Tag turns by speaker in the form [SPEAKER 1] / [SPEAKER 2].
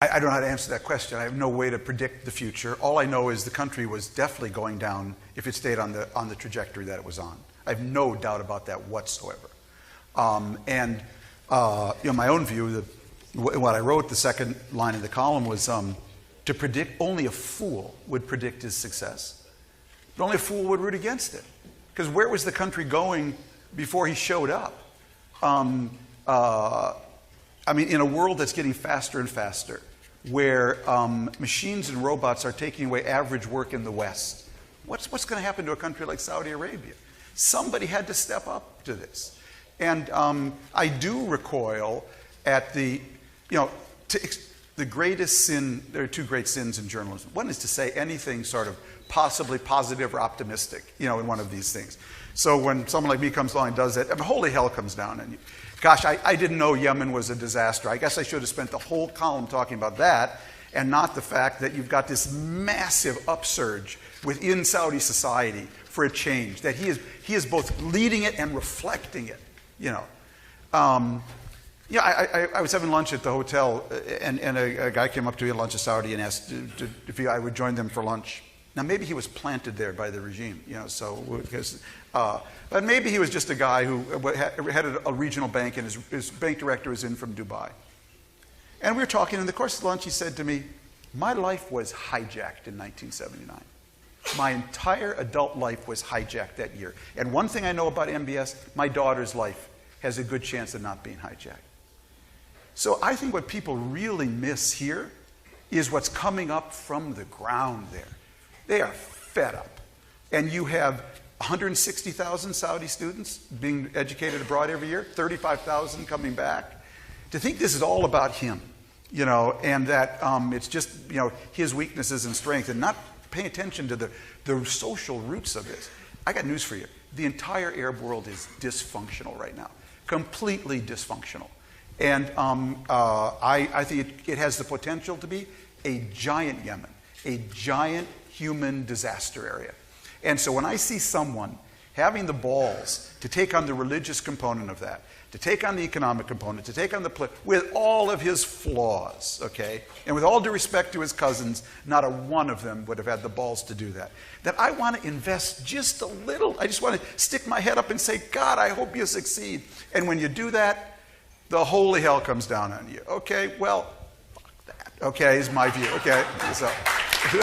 [SPEAKER 1] I don't know how to answer that question. I have no way to predict the future. All I know is the country was definitely going down if it stayed on the trajectory that it was on. I have no doubt about that whatsoever. You know, my own view, what I wrote, the second line of the column was to predict, only a fool would predict his success. But only a fool would root against it. Because where was the country going before he showed up? I mean, in a world that's getting faster and faster, where machines and robots are taking away average work in the West, what's going to happen to a country like Saudi Arabia? Somebody had to step up to this. And I do recoil at the, you know, the greatest sin. There are two great sins in journalism. One is to say anything sort of possibly positive or optimistic, you know, in one of these things. So when someone like me comes along and does that, I mean, holy hell comes down on you. Gosh, I didn't know Yemen was a disaster. I guess I should have spent the whole column talking about that and not the fact that you've got this massive upsurge within Saudi society for a change, that he is both leading it and reflecting it, you know. Yeah, I was having lunch at the hotel, and a guy came up to me at lunch in Saudi and asked if I would join them for lunch. Now, maybe he was planted there by the regime, you know, so, because, but maybe he was just a guy who had a regional bank and his bank director was in from Dubai. And we were talking, in the course of lunch, he said to me, my life was hijacked in 1979. My entire adult life was hijacked that year. And one thing I know about MBS, my daughter's life has a good chance of not being hijacked. So I think what people really miss here is what's coming up from the ground there. They are fed up. And you have 160,000 Saudi students being educated abroad every year, 35,000 coming back. To think this is all about him, you know, and that it's just, you know, his weaknesses and strengths, and not paying attention to the social roots of this. I got news for you. The entire Arab world is dysfunctional right now, completely dysfunctional. And I think it has the potential to be a giant Yemen, a giant human disaster area. And so when I see someone having the balls to take on the religious component of that, to take on the economic component, to take on the with all of his flaws, okay, and with all due respect to his cousins, not a one of them would have had the balls to do that. That I want to invest just a little. I just want to stick my head up and say, God, I hope you succeed. And when you do that, the holy hell comes down on you. Okay, well, fuck that. Okay, is my view. Okay, so.